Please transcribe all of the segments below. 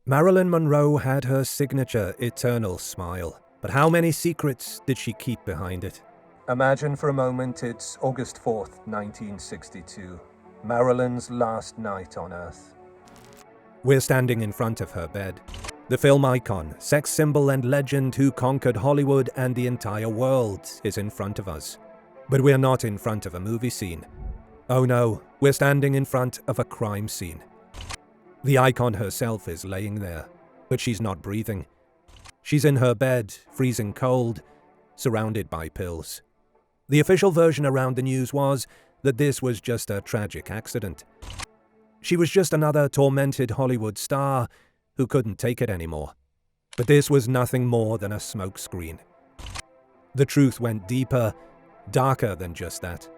Marilyn Monroe had her signature eternal smile, but how many secrets did she keep behind it? Imagine for a moment it's August 4th, 1962, Marilyn's last night on Earth. We're standing in front of her bed. The film icon, sex symbol and legend who conquered Hollywood and the entire world is in front of us. But we're not in front of a movie scene. Oh no, we're standing in front of a crime scene. The icon herself is laying there, but she's not breathing. She's in her bed, freezing cold, surrounded by pills. The official version around the news was that this was just a tragic accident. She was just another tormented Hollywood star who couldn't take it anymore. But this was nothing more than a smokescreen. The truth went deeper, darker than just that.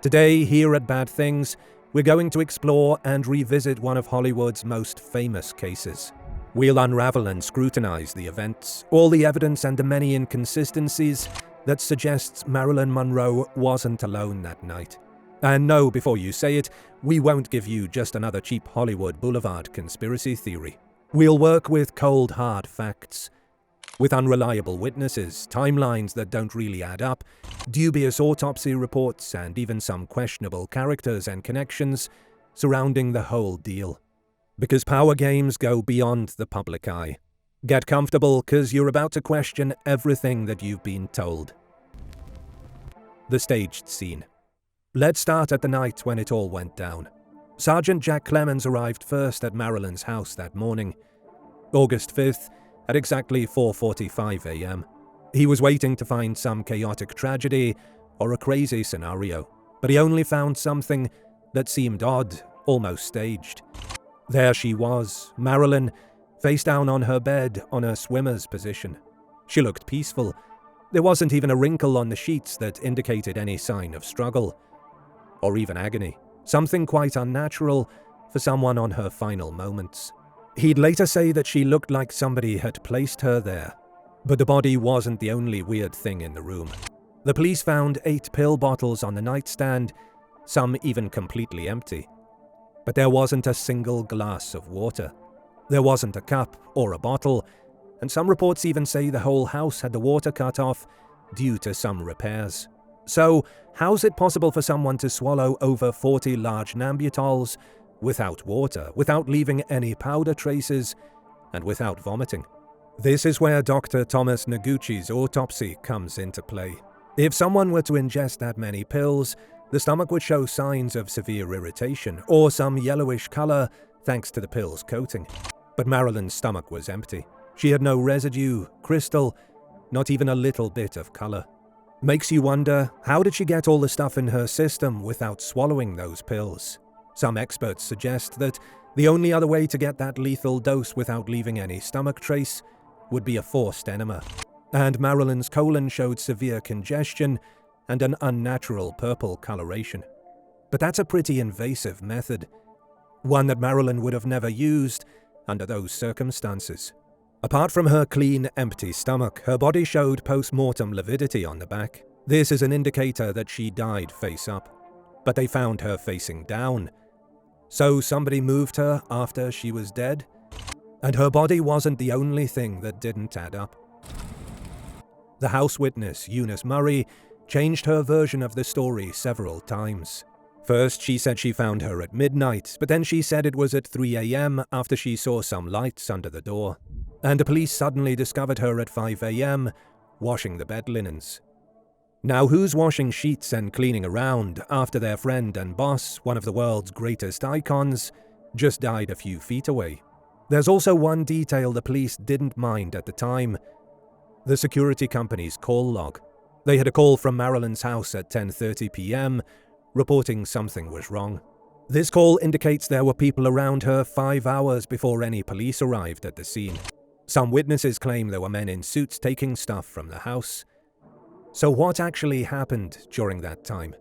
Today, here at Bad Things, we're going to explore and revisit one of Hollywood's most famous cases. We'll unravel and scrutinize the events, all the evidence and the many inconsistencies that suggests Marilyn Monroe wasn't alone that night. And no, before you say it, we won't give you just another cheap Hollywood Boulevard conspiracy theory. We'll work with cold, hard facts. With unreliable witnesses, timelines that don't really add up, dubious autopsy reports, and even some questionable characters and connections surrounding the whole deal. Because power games go beyond the public eye. Get comfortable, because you're about to question everything that you've been told. The staged scene. Let's start at the night when it all went down. Sergeant Jack Clemens arrived first at Marilyn's house that morning, August 5th, at exactly 4:45 a.m. He was waiting to find some chaotic tragedy or a crazy scenario, but he only found something that seemed odd, almost staged. There she was, Marilyn, face down on her bed on a swimmer's position. She looked peaceful. There wasn't even a wrinkle on the sheets that indicated any sign of struggle, or even agony. Something quite unnatural for someone on her final moments. He'd later say that she looked like somebody had placed her there. But the body wasn't the only weird thing in the room. The police found 8 pill bottles on the nightstand, some even completely empty. But there wasn't a single glass of water. There wasn't a cup or a bottle, and some reports even say the whole house had the water cut off due to some repairs. So, how's it possible for someone to swallow over 40 large Nambutols without water, without leaving any powder traces, and without vomiting? This is where Dr. Thomas Noguchi's autopsy comes into play. If someone were to ingest that many pills, the stomach would show signs of severe irritation or some yellowish color thanks to the pill's coating. But Marilyn's stomach was empty. She had no residue, crystal, not even a little bit of color. Makes you wonder, how did she get all the stuff in her system without swallowing those pills? Some experts suggest that the only other way to get that lethal dose without leaving any stomach trace would be a forced enema. And Marilyn's colon showed severe congestion and an unnatural purple coloration. But that's a pretty invasive method, one that Marilyn would have never used under those circumstances. Apart from her clean, empty stomach, her body showed post-mortem lividity on the back. This is an indicator that she died face up. But they found her facing down. So somebody moved her after she was dead? And her body wasn't the only thing that didn't add up. The house witness, Eunice Murray, changed her version of the story several times. First, she said she found her at midnight, but then she said it was at 3 a.m. after she saw some lights under the door. And the police suddenly discovered her at 5 a.m., washing the bed linens. Now, who's washing sheets and cleaning around after their friend and boss, one of the world's greatest icons, just died a few feet away? There's also one detail the police didn't mind at the time: the security company's call log. They had a call from Marilyn's house at 10:30 p.m., reporting something was wrong. This call indicates there were people around her 5 hours before any police arrived at the scene. Some witnesses claim there were men in suits taking stuff from the house. So what actually happened during that time?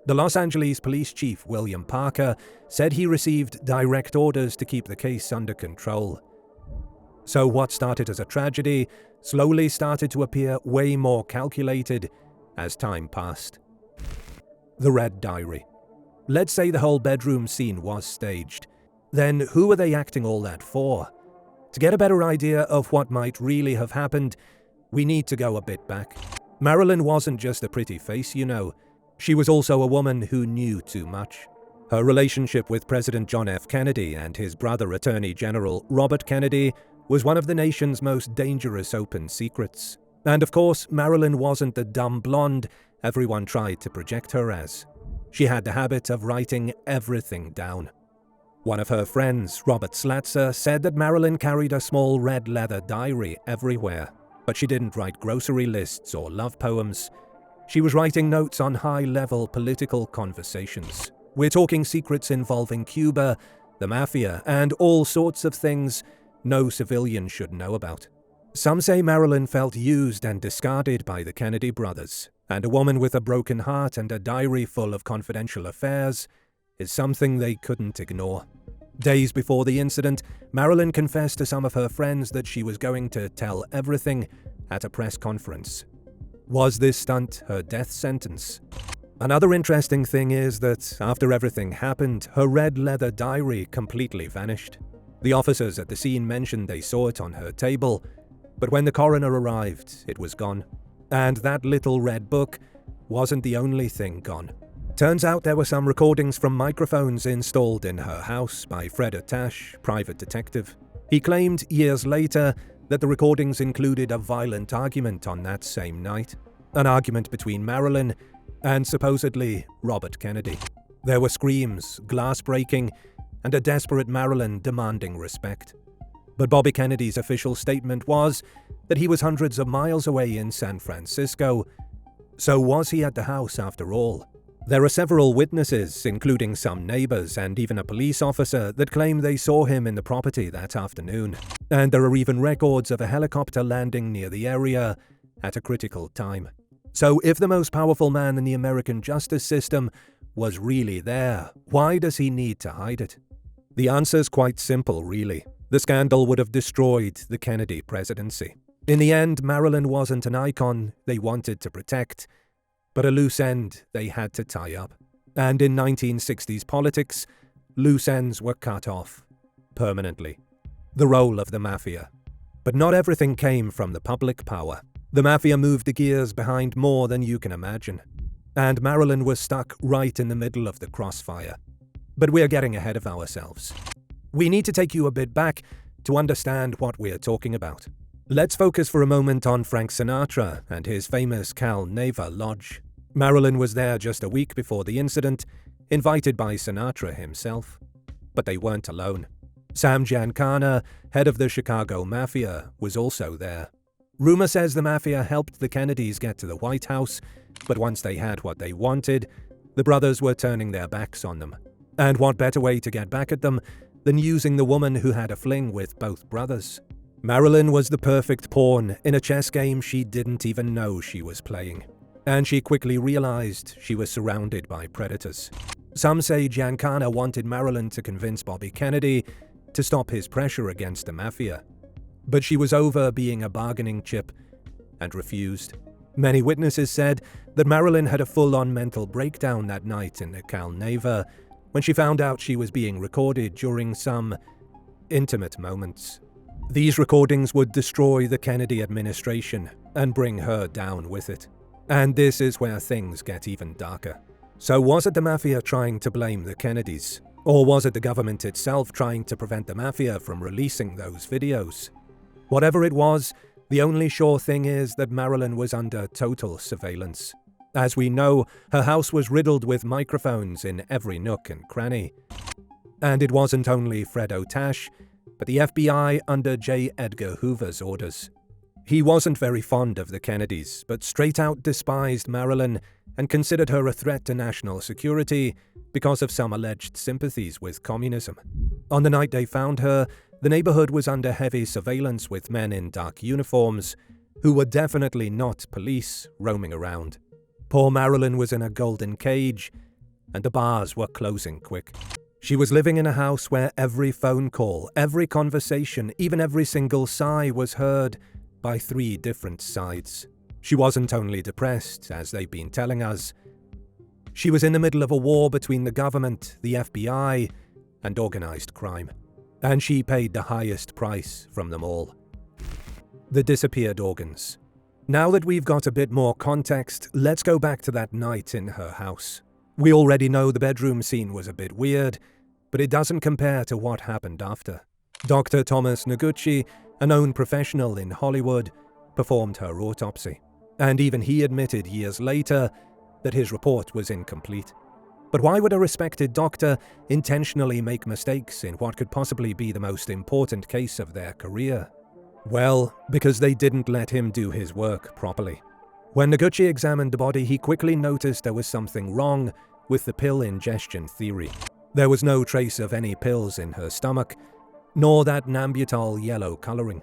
The Los Angeles police chief, William Parker, said he received direct orders to keep the case under control. So what started as a tragedy slowly started to appear way more calculated as time passed. The Red Diary. Let's say the whole bedroom scene was staged. Then who were they acting all that for? To get a better idea of what might really have happened, we need to go a bit back. Marilyn wasn't just a pretty face, you know. She was also a woman who knew too much. Her relationship with President John F. Kennedy and his brother Attorney General Robert Kennedy was one of the nation's most dangerous open secrets. And of course, Marilyn wasn't the dumb blonde everyone tried to project her as. She had the habit of writing everything down. One of her friends, Robert Slatzer, said that Marilyn carried a small red leather diary everywhere, but she didn't write grocery lists or love poems. She was writing notes on high-level political conversations. We're talking secrets involving Cuba, the Mafia, and all sorts of things no civilian should know about. Some say Marilyn felt used and discarded by the Kennedy brothers, and a woman with a broken heart and a diary full of confidential affairs is something they couldn't ignore. Days before the incident, Marilyn confessed to some of her friends that she was going to tell everything at a press conference. Was this stunt her death sentence? Another interesting thing is that after everything happened, her red leather diary completely vanished. The officers at the scene mentioned they saw it on her table, but when the coroner arrived, it was gone. And that little red book wasn't the only thing gone. Turns out there were some recordings from microphones installed in her house by Fred Attash, private detective. He claimed years later that the recordings included a violent argument on that same night, an argument between Marilyn and supposedly Robert Kennedy. There were screams, glass breaking, and a desperate Marilyn demanding respect. But Bobby Kennedy's official statement was that he was hundreds of miles away in San Francisco. So was he at the house after all? There are several witnesses, including some neighbors and even a police officer, that claim they saw him in the property that afternoon. And there are even records of a helicopter landing near the area at a critical time. So if the most powerful man in the American justice system was really there, why does he need to hide it? The answer's quite simple, really. The scandal would have destroyed the Kennedy presidency. In the end, Marilyn wasn't an icon they wanted to protect, but a loose end they had to tie up. And in 1960s politics, loose ends were cut off permanently. The role of the Mafia. But not everything came from the public power. The Mafia moved the gears behind more than you can imagine. And Marilyn was stuck right in the middle of the crossfire. But we're getting ahead of ourselves. We need to take you a bit back to understand what we're talking about. Let's focus for a moment on Frank Sinatra and his famous Cal Neva Lodge. Marilyn was there just a week before the incident, invited by Sinatra himself. But they weren't alone. Sam Giancana, head of the Chicago Mafia, was also there. Rumor says the Mafia helped the Kennedys get to the White House, but once they had what they wanted, the brothers were turning their backs on them. And what better way to get back at them than using the woman who had a fling with both brothers? Marilyn was the perfect pawn in a chess game she didn't even know she was playing. And she quickly realized she was surrounded by predators. Some say Giancana wanted Marilyn to convince Bobby Kennedy to stop his pressure against the Mafia. But she was over being a bargaining chip and refused. Many witnesses said that Marilyn had a full-on mental breakdown that night in the Cal Neva when she found out she was being recorded during some intimate moments. These recordings would destroy the Kennedy administration and bring her down with it. And this is where things get even darker. So was it the Mafia trying to blame the Kennedys? Or was it the government itself trying to prevent the Mafia from releasing those videos? Whatever it was, the only sure thing is that Marilyn was under total surveillance. As we know, her house was riddled with microphones in every nook and cranny. And it wasn't only Fred Attash, but the FBI under J. Edgar Hoover's orders. He wasn't very fond of the Kennedys, but straight out despised Marilyn and considered her a threat to national security because of some alleged sympathies with communism. On the night they found her, the neighborhood was under heavy surveillance with men in dark uniforms who were definitely not police roaming around. Poor Marilyn was in a golden cage, and the bars were closing quick. She was living in a house where every phone call, every conversation, even every single sigh was heard by 3 different sides. She wasn't only depressed, as they've been telling us. She was in the middle of a war between the government, the FBI, and organized crime. and she paid the highest price from them all. The disappeared organs. Now that we've got a bit more context, let's go back to that night in her house. We already know the bedroom scene was a bit weird, but it doesn't compare to what happened after. Dr. Thomas Noguchi, a known professional in Hollywood, performed her autopsy, and even he admitted years later that his report was incomplete. But why would a respected doctor intentionally make mistakes in what could possibly be the most important case of their career? Well, because they didn't let him do his work properly. When Noguchi examined the body, he quickly noticed there was something wrong with the pill ingestion theory. There was no trace of any pills in her stomach, nor that Nambutal yellow coloring.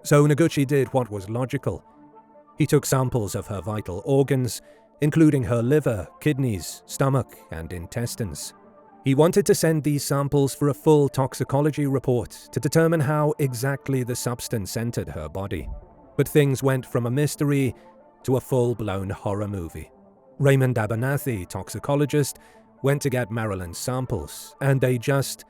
So Noguchi did what was logical. He took samples of her vital organs, including her liver, kidneys, stomach, and intestines. He wanted to send these samples for a full toxicology report to determine how exactly the substance entered her body. But things went from a mystery to a full-blown horror movie. Raymond Abernathy, toxicologist, went to get Marilyn's samples, and they just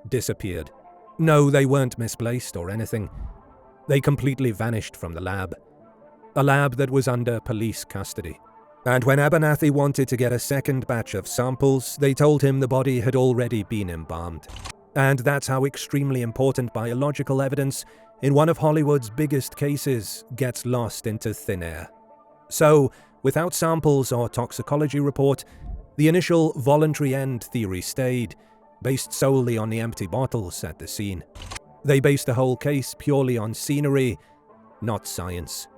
disappeared. No, they weren't misplaced or anything. They completely vanished from the lab. A lab that was under police custody. And when Abernathy wanted to get a second batch of samples, they told him the body had already been embalmed. And that's how extremely important biological evidence in one of Hollywood's biggest cases gets lost into thin air. So, without samples or toxicology report, the initial voluntary end theory stayed, based solely on the empty bottles at the scene. They based the whole case purely on scenery, not science.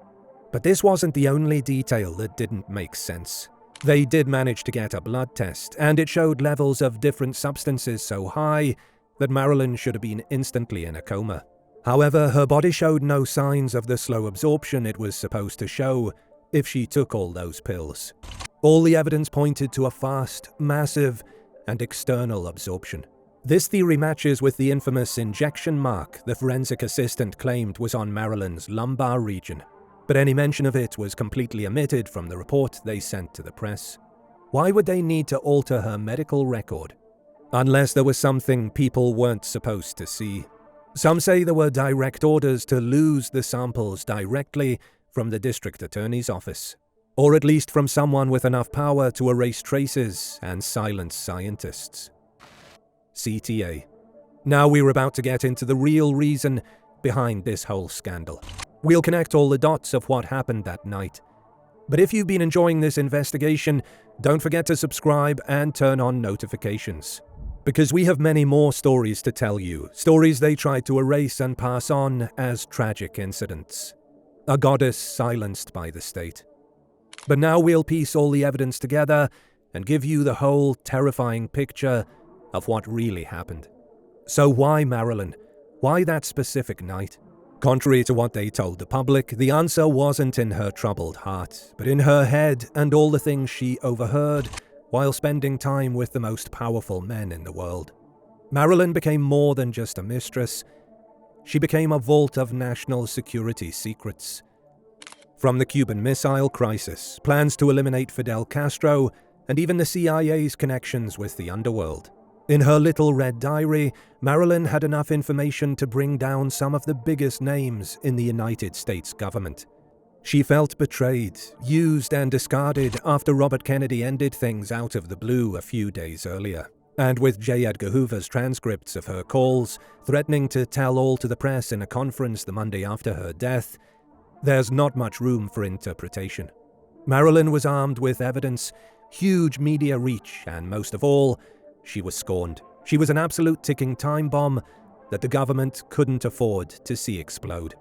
But this wasn't the only detail that didn't make sense. They did manage to get a blood test, and it showed levels of different substances so high that Marilyn should have been instantly in a coma. However, her body showed no signs of the slow absorption it was supposed to show if she took all those pills. All the evidence pointed to a fast, massive, and external absorption. This theory matches with the infamous injection mark the forensic assistant claimed was on Marilyn's lumbar region. But any mention of it was completely omitted from the report they sent to the press. Why would they need to alter her medical record? Unless there was something people weren't supposed to see. Some say there were direct orders to lose the samples directly from the district attorney's office, or at least from someone with enough power to erase traces and silence scientists. CTA. Now we're about to get into the real reason behind this whole scandal. We'll connect all the dots of what happened that night. But if you've been enjoying this investigation, don't forget to subscribe and turn on notifications. Because we have many more stories to tell you, stories they tried to erase and pass on as tragic incidents. A goddess silenced by the state. But now we'll piece all the evidence together and give you the whole terrifying picture of what really happened. So why Marilyn? Why that specific night? Contrary to what they told the public, the answer wasn't in her troubled heart, but in her head and all the things she overheard while spending time with the most powerful men in the world. Marilyn became more than just a mistress. She became a vault of national security secrets. From the Cuban Missile Crisis, plans to eliminate Fidel Castro, and even the CIA's connections with the underworld. In her little red diary, Marilyn had enough information to bring down some of the biggest names in the United States government. She felt betrayed, used and discarded after Robert Kennedy ended things out of the blue a few days earlier. And with J. Edgar Hoover's transcripts of her calls, threatening to tell all to the press in a conference the Monday after her death, there's not much room for interpretation. Marilyn was armed with evidence, huge media reach, and most of all, she was scorned. She was an absolute ticking time bomb that the government couldn't afford to see explode.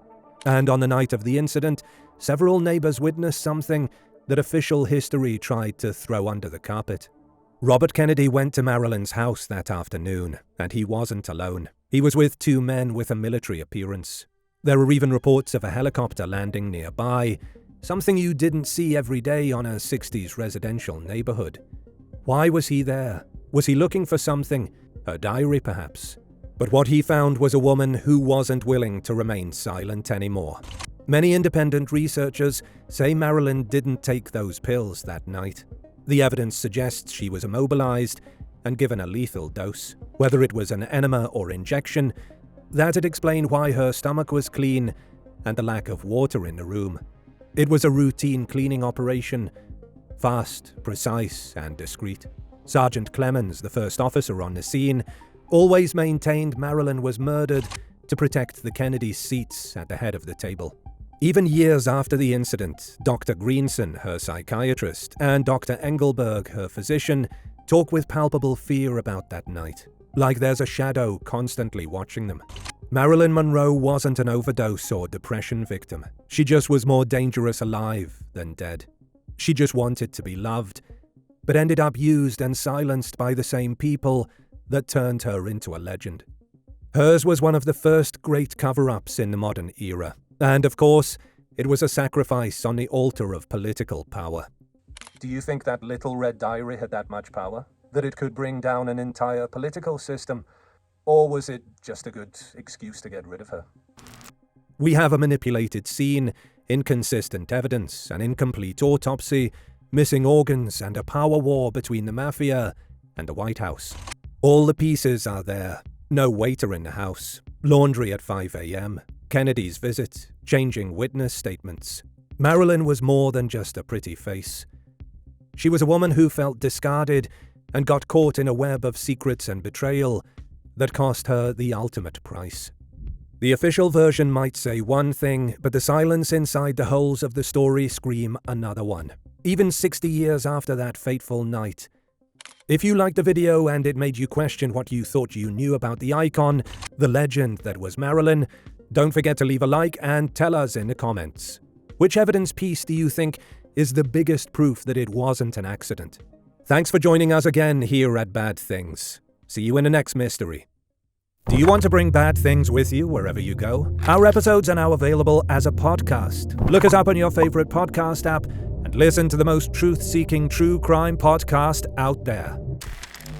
And on the night of the incident, several neighbors witnessed something that official history tried to throw under the carpet. Robert Kennedy went to Marilyn's house that afternoon, and he wasn't alone. He was with two men with a military appearance. There were even reports of a helicopter landing nearby, something you didn't see every day on a 60s residential neighborhood. Why was he there? Was he looking for something? Her diary, perhaps? But what he found was a woman who wasn't willing to remain silent anymore. Many independent researchers say Marilyn didn't take those pills that night. The evidence suggests she was immobilized and given a lethal dose. Whether it was an enema or injection, That'd explain why her stomach was clean and the lack of water in the room. It was a routine cleaning operation, fast, precise, and discreet. Sergeant Clemens, the first officer on the scene, always maintained Marilyn was murdered to protect the Kennedys' seats at the head of the table. Even years after the incident, Dr. Greenson, her psychiatrist, and Dr. Engelberg, her physician, talk with palpable fear about that night, like there's a shadow constantly watching them. Marilyn Monroe wasn't an overdose or depression victim. She just was more dangerous alive than dead. She just wanted to be loved, but ended up used and silenced by the same people that turned her into a legend. Hers was one of the first great cover-ups in the modern era, and of course, it was a sacrifice on the altar of political power. Do you think that little red diary had that much power? That it could bring down an entire political system? Or was it just a good excuse to get rid of her? We have a manipulated scene, inconsistent evidence, an incomplete autopsy, missing organs, and a power war between the Mafia and the White House. All the pieces are there. No waiter in the house. Laundry at 5 a.m. Kennedy's visit. Changing witness statements. Marilyn was more than just a pretty face. She was a woman who felt discarded and got caught in a web of secrets and betrayal that cost her the ultimate price. The official version might say one thing, but the silence inside the holes of the story scream another one, even 60 years after that fateful night. If you liked the video and it made you question what you thought you knew about the icon, the legend that was Marilyn, don't forget to leave a like and tell us in the comments. Which evidence piece do you think is the biggest proof that it wasn't an accident? Thanks for joining us again here at Bad Things. See you in the next mystery. Do you want to bring bad things with you wherever you go? Our episodes are now available as a podcast. Look us up on your favorite podcast app and listen to the most truth-seeking true crime podcast out there.